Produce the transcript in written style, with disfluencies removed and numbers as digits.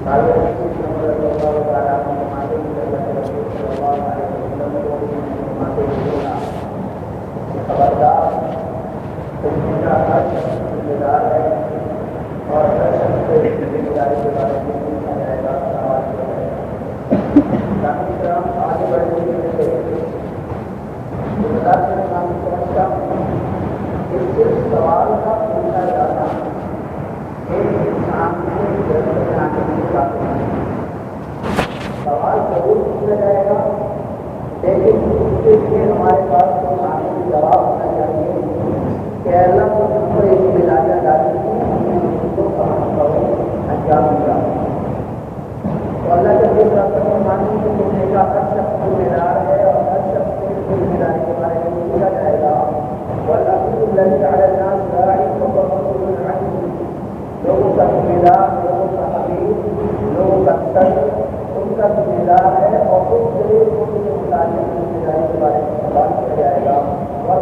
خبردار میرا ہر شخص ذمہ دار ہے اور ہر شخص سے ذمہ داری کے بارے میں پوچھا جائے گا، سوال کیا جائے گا. تاکہ طرف آگے بڑھنے کے لیے ذمہ دار سے میں سمجھتا ہوں کہ صرف سوال کا پوچھا جانا ایک انسان کو جنت میں آنے کی بات نہیں. سوال ضرور پوچھا جائے گا، لیکن اس کے لیے ہمارے پاس تو معلوم جواب ہونا چاہیے کہ اللہ کو ہم پر ایک ذمہ داریاں ڈالی ہیں، ہم نے اس کو انجام دیا. تو اللہ کے لیے ماننے کی پوچھنے کا ہر شخص ذمہ دار ہے اور ہر شخص کو اس کی ذمہ داری کے بارے میں پوچھا جائے گا. لوگوں کا ذمہ دار، لوگوں کا حبیب، لوگوں کا صدر ان کا ذمہ دار ہے اور اس ذریعے کو کے متعلق ذمہ داری کے بارے میں سوال کیا جائے گا. اور